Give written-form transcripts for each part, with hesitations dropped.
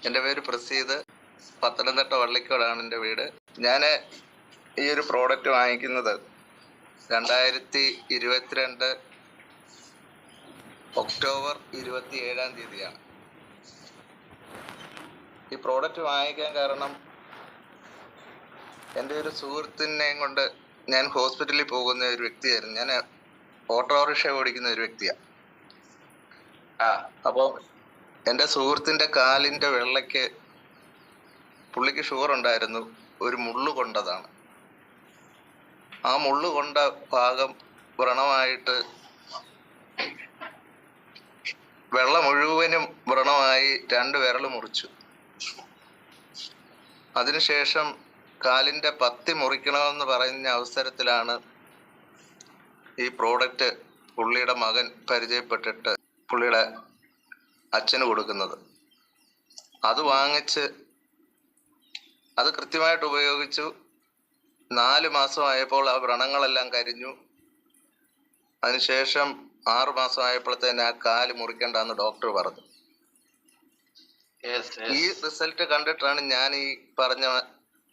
എൻ്റെ പേര് പ്രസീദ്. പത്തനംതിട്ട വള്ളിക്കോടാണ് എൻ്റെ വീട്. ഞാൻ ഈ ഒരു പ്രോഡക്റ്റ് വാങ്ങിക്കുന്നത് 2022 ഒക്ടോബർ 27 ഈ പ്രോഡക്റ്റ് വാങ്ങിക്കാൻ കാരണം എൻ്റെ ഒരു സുഹൃത്തിനെയും കൊണ്ട് ഞാൻ ഹോസ്പിറ്റലിൽ പോകുന്ന ഒരു വ്യക്തിയായിരുന്നു. ഞാൻ ഓട്ടോറിക്ഷ ഓടിക്കുന്ന ഒരു വ്യക്തിയാണ്. അപ്പോൾ എൻ്റെ സുഹൃത്തിൻ്റെ കാലിൻ്റെ വെള്ളയ്ക്ക് പുള്ളിക്ക് ഷുഗർ ഉണ്ടായിരുന്നു. ഒരു മുള്ളു കൊണ്ടതാണ്. ആ മുള്ളു കൊണ്ട ഭാഗം വ്രണമായിട്ട് വെള്ളം മുഴുവനും വ്രണമായി 2 വിരൽ മുറിച്ചു. അതിനുശേഷം കാലിൻ്റെ പത്തി മുറിക്കണമെന്ന് പറഞ്ഞ അവസരത്തിലാണ് ഈ പ്രോഡക്റ്റ് പുള്ളിയുടെ മകൻ പരിചയപ്പെട്ടിട്ട് പുള്ളിയുടെ അച്ഛന് കൊടുക്കുന്നത്. അത് വാങ്ങിച്ച് അത് കൃത്യമായിട്ട് ഉപയോഗിച്ചു. 4 മാസമായപ്പോൾ ആ വ്രണങ്ങളെല്ലാം കരിഞ്ഞു. അതിനുശേഷം 6 മാസമായപ്പോഴത്തേന് ആ കാല് മുറിക്കേണ്ടെന്ന് ഡോക്ടർ പറഞ്ഞു. ഈ റിസൾട്ട് കണ്ടിട്ടാണ് ഞാൻ ഈ പറഞ്ഞ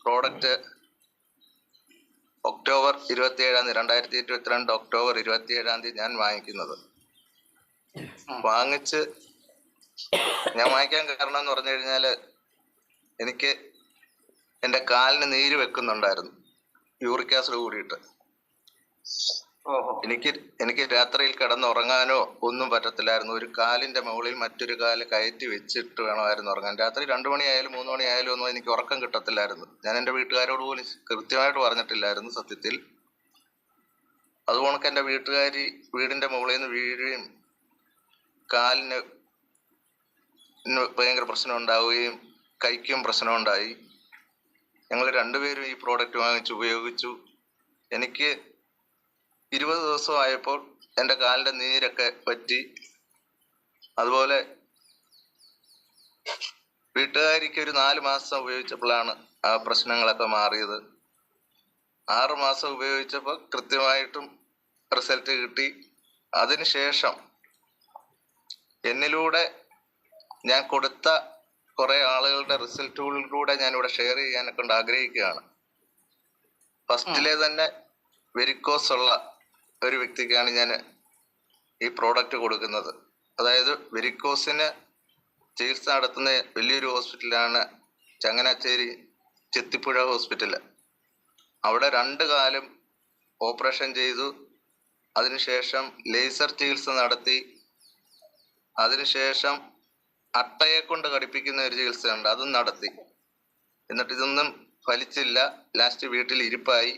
പ്രോഡക്റ്റ് ഒക്ടോബർ 27 2022 ഒക്ടോബർ 27 ഞാൻ വാങ്ങിക്കുന്നത്. വാങ്ങിച്ച് ഞാൻ വാങ്ങിക്കാൻ കാരണം എന്ന് പറഞ്ഞു കഴിഞ്ഞാൽ എനിക്ക് എൻ്റെ കാലിന് നീര് വെക്കുന്നുണ്ടായിരുന്നു, യൂറിക് ആസിഡ് കൂടിയിട്ട്. എനിക്ക് രാത്രിയിൽ കിടന്നുറങ്ങാനോ ഒന്നും പറ്റത്തില്ലായിരുന്നു. ഒരു കാലിൻ്റെ മുകളിൽ മറ്റൊരു കാല് കയറ്റി വെച്ചിട്ട് വേണമായിരുന്നു ഉറങ്ങാൻ. രാത്രി 2 മണിയായാലും 3 മണിയായാലും ഒന്നും എനിക്ക് ഉറക്കം കിട്ടത്തില്ലായിരുന്നു. ഞാൻ എൻ്റെ വീട്ടുകാരോട് പോലും കൃത്യമായിട്ട് പറഞ്ഞിട്ടില്ലായിരുന്നു സത്യത്തിൽ. അതുകൊണ്ട് എൻ്റെ വീട്ടുകാരി വീടിൻ്റെ മുകളിൽ നിന്ന് വീഴുകയും കാലിന് ഭയങ്കര പ്രശ്നം ഉണ്ടാവുകയും കൈക്കും പ്രശ്നമുണ്ടായി. ഞങ്ങൾ 2 പേരും ഈ പ്രോഡക്റ്റ് വാങ്ങിച്ച് ഉപയോഗിച്ചു. എനിക്ക് 20 ദിവസമായപ്പോൾ എൻ്റെ കാലിൻ്റെ നീരൊക്കെ പറ്റി. അതുപോലെ വീട്ടുകാരിക്ക് ഒരു 4 മാസം ഉപയോഗിച്ചപ്പോഴാണ് ആ പ്രശ്നങ്ങളൊക്കെ മാറിയത്. 6 മാസം ഉപയോഗിച്ചപ്പോൾ കൃത്യമായിട്ടും റിസൾട്ട് കിട്ടി. അതിനുശേഷം എന്നിലൂടെ ഞാൻ കൊടുത്ത കുറേ ആളുകളുടെ റിസൾട്ടുകളിലൂടെ ഞാനിവിടെ ഷെയർ ചെയ്യാനൊക്കെ ആഗ്രഹിക്കുകയാണ്. ഫസ്റ്റിലെ തന്നെ വെരിക്കോസ് ഉള്ള ഒരു വ്യക്തിക്കാണ് ഞാൻ ഈ പ്രോഡക്റ്റ് കൊടുക്കുന്നത്. അതായത് വെരിക്കോസിന് ചികിത്സ നടത്തുന്ന വലിയൊരു ഹോസ്പിറ്റലാണ് ചങ്ങനാശ്ശേരി ചെത്തിപ്പുഴ ഹോസ്പിറ്റല്. അവിടെ 2 കാലും ഓപ്പറേഷൻ ചെയ്തു. അതിനുശേഷം ലേസർ ചികിത്സ നടത്തി. അതിനുശേഷം അട്ടയെ കൊണ്ട് ഘടിപ്പിക്കുന്ന ഒരു ചികിത്സയുണ്ട്, അതും നടത്തി. എന്നിട്ട് ഇതൊന്നും ഫലിച്ചില്ല. ലാസ്റ്റ് വീട്ടിൽ ഇരിപ്പായി.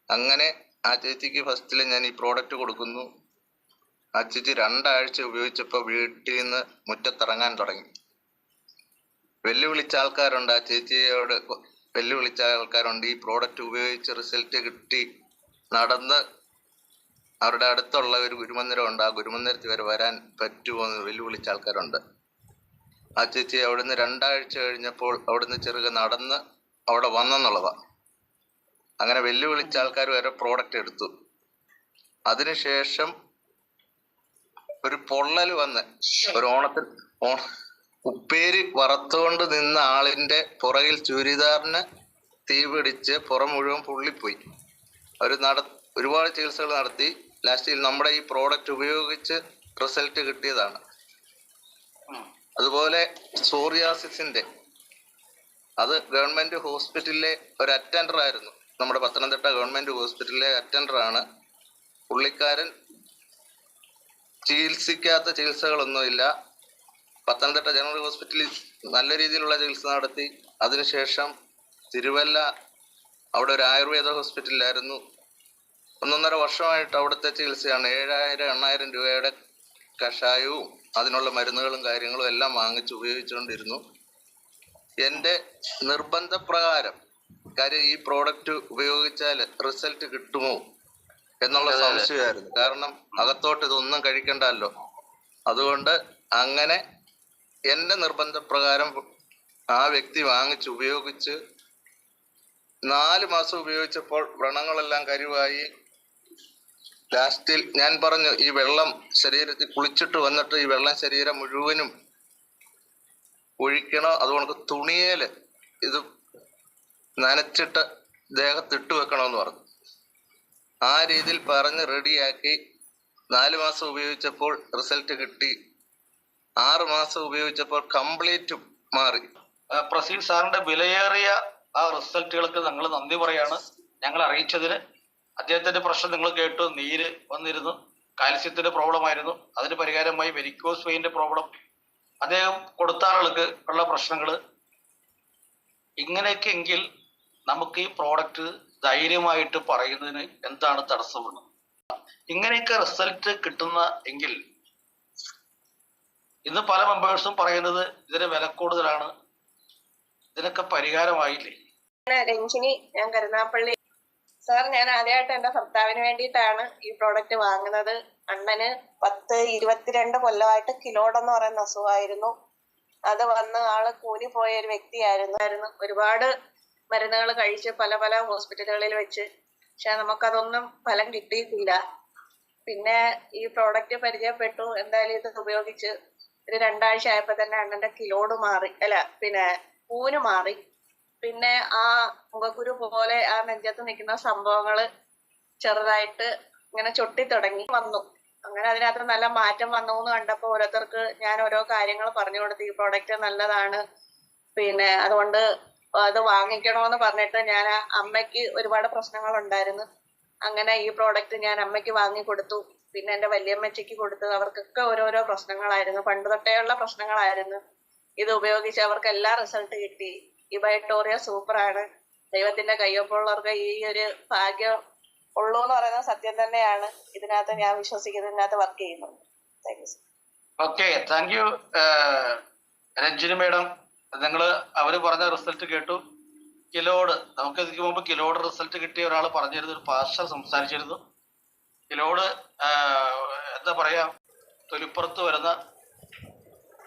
അങ്ങനെ ആ ചേച്ചിക്ക് ഫസ്റ്റിൽ ഞാൻ ഈ പ്രോഡക്റ്റ് കൊടുക്കുന്നു. ആ ചേച്ചി 2 ആഴ്ച ഉപയോഗിച്ചപ്പോൾ വീട്ടിൽ നിന്ന് മുറ്റത്തിറങ്ങാൻ തുടങ്ങി. വെല്ലുവിളിച്ച ആൾക്കാരുണ്ട്, ആ ചേച്ചിയോട് വെല്ലുവിളിച്ച ആൾക്കാരുണ്ട്. ഈ പ്രോഡക്റ്റ് ഉപയോഗിച്ച് റിസൾട്ട് കിട്ടി നടന്ന് അവരുടെ അടുത്തുള്ള ഒരു ഗുരുമന്ദിരം ഉണ്ട്, ആ ഗുരുമന്ദിരത്തിൽ വരെ വരാൻ പറ്റുമോ എന്ന് വെല്ലുവിളിച്ച ആൾക്കാരുണ്ട്. ആ ചേച്ചി അവിടുന്ന് 2 ആഴ്ച കഴിഞ്ഞപ്പോൾ അവിടുന്ന് ചെറുകെ നടന്ന് അവിടെ വന്നെന്നുള്ളതാണ്. അങ്ങനെ വെല്ലുവിളിച്ച ആൾക്കാർ വരെ പ്രോഡക്റ്റ് എടുത്തു. അതിനുശേഷം ഒരു പൊള്ളൽ വന്ന് ഒരു ഓണത്തിൽ ഉപ്പേരി വറുത്തുകൊണ്ട് നിന്ന ആളിൻ്റെ പുറകിൽ ചുരിദാറിന് തീ പിടിച്ച് പുറം മുഴുവൻ പൊള്ളിപ്പോയി. അവർ ഒരുപാട് ചികിത്സകൾ നടത്തി. ലാസ്റ്റിൽ നമ്മുടെ ഈ പ്രോഡക്റ്റ് ഉപയോഗിച്ച് റിസൾട്ട് കിട്ടിയതാണ്. അതുപോലെ സോറിയാസിസിൻ്റെ അത് ഗവൺമെൻറ് ഹോസ്പിറ്റലിലെ ഒരു അറ്റൻഡർ ആയിരുന്നു. നമ്മുടെ പത്തനംതിട്ട ഗവൺമെൻറ് ഹോസ്പിറ്റലിലെ അറ്റൻഡറാണ് പുള്ളിക്കാരൻ. ചികിത്സിക്കാത്ത ചികിത്സകളൊന്നുമില്ല. പത്തനംതിട്ട ജനറൽ ഹോസ്പിറ്റലിൽ നല്ല രീതിയിലുള്ള ചികിത്സ നടത്തി. അതിനുശേഷം തിരുവല്ല അവിടെ ഒരു ആയുർവേദ ഹോസ്പിറ്റലിലായിരുന്നു. 1.5 വർഷമായിട്ട് അവിടുത്തെ ചികിത്സയാണ്. 7,000-8,000 രൂപയുടെ കഷായവും അതിനുള്ള മരുന്നുകളും കാര്യങ്ങളും എല്ലാം വാങ്ങിച്ച് ഉപയോഗിച്ചുകൊണ്ടിരുന്നു. എൻ്റെ നിർബന്ധപ്രകാരം, കാര്യം ഈ പ്രോഡക്റ്റ് ഉപയോഗിച്ചാൽ റിസൾട്ട് കിട്ടുമോ എന്നുള്ള സംശയമായിരുന്നു. കാരണം അകത്തോട്ട് ഇതൊന്നും കഴിക്കണ്ടല്ലോ. അതുകൊണ്ട് അങ്ങനെ എൻ്റെ നിർബന്ധപ്രകാരം ആ വ്യക്തി വാങ്ങിച്ച് ഉപയോഗിച്ച് 4 മാസം ഉപയോഗിച്ചപ്പോൾ വ്രണങ്ങളെല്ലാം കരിവായി. ലാസ്റ്റിൽ ഞാൻ പറഞ്ഞു, ഈ വെള്ളം ശരീരത്തിൽ കുളിച്ചിട്ട് വന്നിട്ട് ഈ വെള്ളം ശരീരം മുഴുവനും ഒഴിക്കണോ അതുകൊണ്ട് തുണിയേല് ഇത് നനച്ചിട്ട് ദേഹത്തിട്ട് വെക്കണമെന്ന് പറഞ്ഞു. ആ രീതിയിൽ പറഞ്ഞ് റെഡിയാക്കി 4 മാസം ഉപയോഗിച്ചപ്പോൾ റിസൾട്ട് കിട്ടി. 6 മാസം ഉപയോഗിച്ചപ്പോൾ കംപ്ലീറ്റ് മാറി. പ്രസീൽ സാറിന്റെ വിലയേറിയ ആ റിസൾട്ടുകൾക്ക് ഞങ്ങൾ നന്ദി പറയാണ്. ഞങ്ങൾ അറിയിച്ചതിന് അദ്ദേഹത്തിന്റെ പ്രശ്നം നിങ്ങൾ കേട്ടു. നീര് വന്നിരുന്നു, കാൽസ്യത്തിന്റെ പ്രോബ്ലം ആയിരുന്നു. അതിന് പരിഹാരമായി വെരിക്കോസ് വെയിന്റെ പ്രോബ്ലം, അദ്ദേഹം കൊടുത്ത ആളുകൾക്ക് ഉള്ള പ്രശ്നങ്ങൾ. ഇങ്ങനെയൊക്കെ എങ്കിൽ നമുക്ക് ഈ പ്രോഡക്റ്റ് ധൈര്യമായിട്ട് പറയുന്നതിന് എന്താണ് തടസ്സമുള്ളത്? ഇങ്ങനെയൊക്കെ റിസൾട്ട് കിട്ടുന്ന എങ്കിൽ ഇന്ന് പല മെമ്പേഴ്സും പറയുന്നത് ഇതിന് വില കൂടുതലാണ്, ഇതിനൊക്കെ പരിഹാരമായില്ലേ? രഞ്ജിനി, ഞാൻ കരുനാപ്പള്ളി. സാർ, ഞാൻ ആദ്യമായിട്ട് എന്റെ ഭർത്താവിന് വേണ്ടിയിട്ടാണ് ഈ പ്രോഡക്റ്റ് വാങ്ങുന്നത്. അണ്ണന് 22 കൊല്ലമായിട്ട് കിലോഡ് എന്ന് പറയുന്ന അസുഖമായിരുന്നു. അത് വന്ന് ആള് കൂലി പോയ ഒരു വ്യക്തിയായിരുന്നു. ഒരുപാട് മരുന്നുകൾ കഴിച്ച് പല പല ഹോസ്പിറ്റലുകളിൽ വെച്ച്, പക്ഷെ നമുക്കതൊന്നും ഫലം കിട്ടിയിട്ടില്ല. പിന്നെ ഈ പ്രോഡക്റ്റ് പരിചയപ്പെട്ടു. എന്തായാലും ഇത് ഉപയോഗിച്ച് ഒരു 2 ആഴ്ച ആയപ്പോ തന്നെ അണ്ണന്റെ കിലോഡ് മാറി, പൂന് മാറി. പിന്നെ ആ മുഖക്കുരു പോലെ ആ നെഞ്ചത്ത് നിൽക്കുന്ന സംഭവങ്ങള് ചെറുതായിട്ട് ഇങ്ങനെ ചൊട്ടി തുടങ്ങി വന്നു. അങ്ങനെ അതിനകത്ത് നല്ല മാറ്റം വന്നു എന്ന് കണ്ടപ്പോൾ ഓരോരുത്തർക്ക് ഞാൻ ഓരോ കാര്യങ്ങൾ പറഞ്ഞു കൊടുത്തു. ഈ പ്രോഡക്റ്റ് നല്ലതാണ്, അതുകൊണ്ട് അത് വാങ്ങിക്കണോന്ന് പറഞ്ഞിട്ട് ഞാൻ അമ്മയ്ക്ക് ഒരുപാട് പ്രശ്നങ്ങൾ ഉണ്ടായിരുന്നു. അങ്ങനെ ഈ പ്രോഡക്റ്റ് ഞാൻ അമ്മയ്ക്ക് വാങ്ങിക്കൊടുത്തു. പിന്നെ എൻ്റെ വല്യമ്മച്ചിക്ക് കൊടുത്തു. അവർക്കൊക്കെ ഓരോരോ പ്രശ്നങ്ങളായിരുന്നു, പണ്ട് തൊട്ടേയുള്ള പ്രശ്നങ്ങളായിരുന്നു. ഇത് ഉപയോഗിച്ച് അവർക്ക് എല്ലാ റിസൾട്ട് കിട്ടി. ഈ ബയോട്ടോറിയ സൂപ്പറാണ്. ദൈവത്തിന്റെ കയ്യൊപ്പുള്ളവർക്ക് ഈ ഒരു ഭാഗ്യം ഉള്ളൂ എന്ന് പറയുന്നത് സത്യം തന്നെയാണ്. ഇതിനകത്ത് ഞാൻ വിശ്വസിക്കുന്നത്, ഇതിനകത്ത് വർക്ക് ചെയ്യുന്നുണ്ട്. Thank you. Okay, thank you Ranjini madam. നിങ്ങള് അവര് പറഞ്ഞ റിസൾട്ട് കേട്ടു. കിലോഡ്, നമുക്ക് ഇതിക്ക് മുമ്പ് കിലോഡ് റിസൾട്ട് കിട്ടിയ ഒരാൾ പറഞ്ഞിരുന്നു, ഒരു പാസ്റ്റർ സംസാരിച്ചിരുന്നു. കിലോഡ് എന്താ പറയാ, തൊലിപ്പുറത്ത് വരുന്ന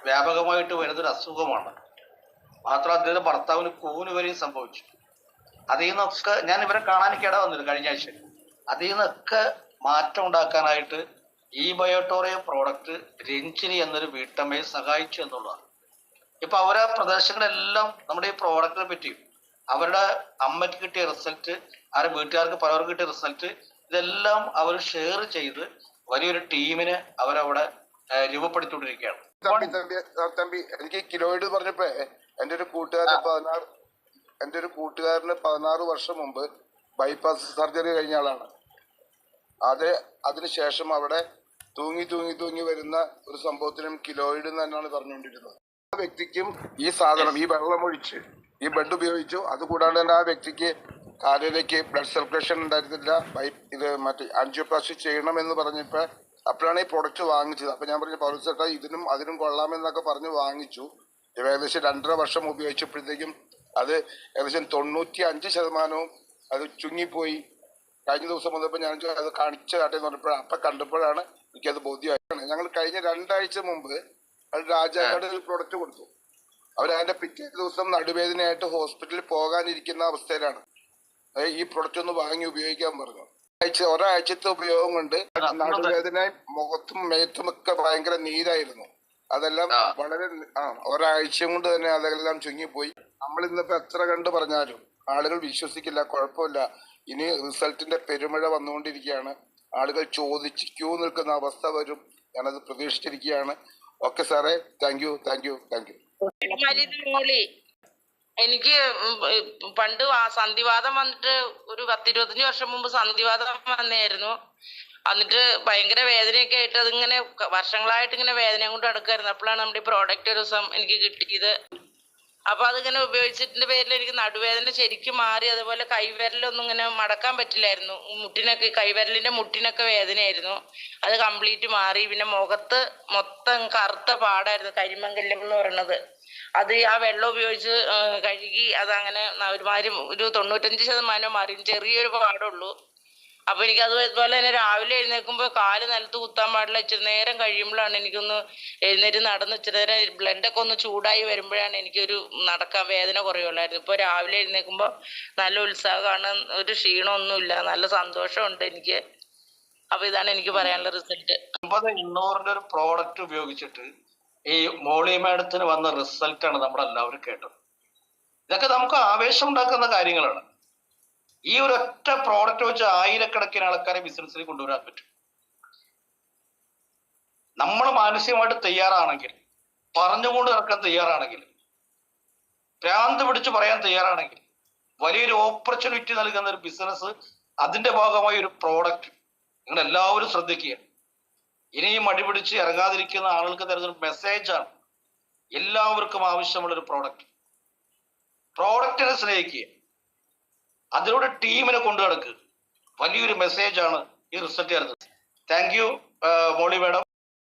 വ്യാപകമായിട്ട് വരുന്നൊരു അസുഖമാണ്. മാത്രം അദ്ദേഹം ഭർത്താവിന് കൂന് വരെയും സംഭവിച്ചു. അതിൽ നിന്നൊക്കെ ഞാൻ ഇവരെ കാണാനിക്കിട വന്നിരുന്നു കഴിഞ്ഞ ആഴ്ച. അതിൽ നിന്നൊക്കെ മാറ്റം ഉണ്ടാക്കാനായിട്ട് ഈ ബയോട്ടോറിയം പ്രോഡക്റ്റ് രഞ്ജിനി എന്നൊരു വീട്ടമ്മയെ സഹായിച്ചു എന്നുള്ളതാണ്. ഇപ്പൊ അവരെ പ്രദേശങ്ങളെല്ലാം നമ്മുടെ ഈ പ്രോഡക്റ്റിനെ പറ്റിയും അവരുടെ അമ്മയ്ക്ക് കിട്ടിയ റിസൾട്ട്, അവരുടെ വീട്ടുകാർക്ക് പലർക്കും കിട്ടിയ റിസൾട്ട്, ഇതെല്ലാം അവർ ഷെയർ ചെയ്ത് വലിയൊരു ടീമിനെ അവരവിടെ രൂപപ്പെടുത്തിക്കൊണ്ടിരിക്കുകയാണ്. എനിക്ക് കിലോയിഡ് പറഞ്ഞപ്പോ എൻ്റെ ഒരു കൂട്ടുകാരന് 16 വർഷം മുമ്പ് ബൈപ്പാസ് സർജറി കഴിഞ്ഞ ആളാണ്. അതിനുശേഷം അവിടെ തൂങ്ങി വരുന്ന ഒരു സംഭവത്തിനും കിലോയിഡ് എന്ന് തന്നെയാണ് പറഞ്ഞുകൊണ്ടിരുന്നത്. ആ വ്യക്തിക്കും ഈ സാധനം, ഈ വെള്ളമൊഴിച്ച് ഈ ബെഡ് ഉപയോഗിച്ചു. അതുകൂടാണ്ട് തന്നെ ആ വ്യക്തിക്ക് കാലിലേക്ക് ബ്ലഡ് സർക്കുലേഷൻ ഉണ്ടായിരുന്നില്ല. മറ്റേ ആൻജിയോപ്ലാസ്റ്റി ചെയ്യണമെന്ന് പറഞ്ഞപ്പോ അപ്പോഴാണ് ഈ പ്രൊഡക്റ്റ് വാങ്ങിച്ചത്. അപ്പൊ ഞാൻ പറഞ്ഞു, പൗരസേട്ടാ അതിനും കൊള്ളാമെന്നൊക്കെ പറഞ്ഞ് വാങ്ങിച്ചു. ഏകദേശം 2.5 വർഷം ഉപയോഗിച്ചപ്പോഴത്തേക്കും അത് ഏകദേശം 95% അത് ചുങ്ങിപ്പോയി. കഴിഞ്ഞ ദിവസം വന്നപ്പോൾ ഞാൻ അത് കാണിച്ച കാട്ടെന്ന് പറഞ്ഞപ്പോഴാണ്, അപ്പൊ കണ്ടപ്പോഴാണ് എനിക്കത് ബോധ്യമായിട്ടാണ്. ഞങ്ങൾ കഴിഞ്ഞ 2 ആഴ്ച മുമ്പ് അത് രാജാക്കാട് ഒരു പ്രൊഡക്റ്റ് കൊടുത്തു. അവരതിന്റെ പിറ്റേ ദിവസം നടുവേദനയായിട്ട് ഹോസ്പിറ്റലിൽ പോകാനിരിക്കുന്ന അവസ്ഥയിലാണ്. ഈ പ്രൊഡക്റ്റ് ഒന്ന് വാങ്ങി ഉപയോഗിക്കാൻ പറഞ്ഞു. ഒരാഴ്ചത്തെ ഉപയോഗം കൊണ്ട് നടുവേദന, മുഖത്തും മേത്തും ഒക്കെ ഭയങ്കര നീരായിരുന്നു. അതെല്ലാം വളരെ ഒരാഴ്ച കൊണ്ട് തന്നെ അതെല്ലാം ചുങ്ങിപ്പോയി. നമ്മൾ ഇന്നിപ്പോ എത്ര കണ്ട് പറഞ്ഞാലും ആളുകൾ വിശ്വസിക്കില്ല. കുഴപ്പമില്ല, ഇനി റിസൾട്ടിന്റെ പെരുമഴ വന്നുകൊണ്ടിരിക്കുകയാണ്. ആളുകൾ ചോദിച്ച് ക്യൂ നിൽക്കുന്ന അവസ്ഥ വരും. ഞാനത് പ്രതീക്ഷിച്ചിരിക്കുകയാണ്. ഓക്കെ സാറേ, താങ്ക് യു. എനിക്ക് പണ്ട് സന്ധിവാദം വന്നിട്ട് ഒരു 10-25 വർഷം മുമ്പ് സന്ധിവാദം വന്നായിരുന്നു. എന്നിട്ട് ഭയങ്കര വേദനയൊക്കെ ആയിട്ട് അതിങ്ങനെ വർഷങ്ങളായിട്ട് ഇങ്ങനെ വേദന കൊണ്ട് നടക്കായിരുന്നു. അപ്പോഴാണ് നമ്മുടെ ഈ പ്രോഡക്റ്റ് ഒരു ദിവസം എനിക്ക് കിട്ടിയത്. അപ്പൊ അതിങ്ങനെ ഉപയോഗിച്ചതിന്റെ പേരിൽ എനിക്ക് നടുവേദന ശരിക്കും മാറി. അതുപോലെ കൈവിരലൊന്നും ഇങ്ങനെ മടക്കാൻ പറ്റില്ലായിരുന്നു. കൈവിരലിന്റെ മുട്ടിനൊക്കെ വേദനയായിരുന്നു. അത് കംപ്ലീറ്റ് മാറി. പിന്നെ മുഖത്ത് മൊത്തം കറുത്ത പാടായിരുന്നു, കരിമംഗല്യം എന്ന് പറയുന്നത്. അത് ആ വെള്ളം ഉപയോഗിച്ച് കഴുകി അതങ്ങനെ ഒരുമാതിരി ഒരു 95% മാറി. ചെറിയൊരു പാടുള്ളൂ. അപ്പൊ എനിക്ക് അതുപോലെ തന്നെ രാവിലെ എഴുന്നേൽക്കുമ്പോൾ കാല് നിലത്ത് കുത്താൻ പാടില്ല. ഇച്ചിരി നേരം കഴിയുമ്പോഴാണ് എനിക്കൊന്ന് എഴുന്നേറ്റ് നടന്ന് ഇച്ചിരി നേരം ബ്ലഡൊക്കെ ഒന്ന് ചൂടായി വരുമ്പോഴാണ് എനിക്കൊരു നടക്കാൻ വേദന കുറയുള്ളായിരുന്നു. ഇപ്പൊ രാവിലെ എഴുന്നേൽക്കുമ്പോൾ നല്ല ഉത്സാഹമാണ്, ഒരു ക്ഷീണമൊന്നുമില്ല, നല്ല സന്തോഷമുണ്ട് എനിക്ക്. അപ്പൊ ഇതാണ് എനിക്ക് പറയാനുള്ള റിസൾട്ട്. 900-ന്റെ ഒരു പ്രോഡക്റ്റ് ഉപയോഗിച്ചിട്ട് ഈ മോളി മാഡത്തിന് വന്ന റിസൾട്ടാണ് നമ്മളെല്ലാവരും കേട്ടത്. ഇതൊക്കെ നമുക്ക് ആവേശം ഉണ്ടാക്കുന്ന കാര്യങ്ങളാണ്. ഈ ഒരു ഒറ്റ പ്രോഡക്റ്റ് വെച്ച് ആയിരക്കണക്കിന് ആൾക്കാരെ ബിസിനസ്സിൽ കൊണ്ടുവരാൻ പറ്റും. നമ്മൾ മാനസികമായിട്ട് തയ്യാറാണെങ്കിൽ, പറഞ്ഞുകൊണ്ട് നടക്കാൻ തയ്യാറാണെങ്കിൽ, ഭ്രാന്ത് പിടിച്ച് പറയാൻ തയ്യാറാണെങ്കിൽ, വലിയൊരു ഓപ്പർച്യൂണിറ്റി നൽകുന്ന ഒരു ബിസിനസ്, അതിന്റെ ഭാഗമായി ഒരു പ്രോഡക്റ്റ് നിങ്ങൾ എല്ലാവരും ശ്രദ്ധിക്കുക. ഇനിയും മടി പിടിച്ച് ഇറങ്ങാതിരിക്കുന്ന ആളുകൾക്ക് തരുന്ന ഒരു മെസ്സേജാണ് എല്ലാവർക്കും ആവശ്യമുള്ളൊരു പ്രോഡക്റ്റിനെ സ്നേഹിക്കുക, അതിലൂടെ ടീമിനെ കൊണ്ടു നടക്കുക. വലിയൊരു മെസ്സേജാണ് ഈ റിസൾട്ട് തരുന്നത്. Thank you Molly madam.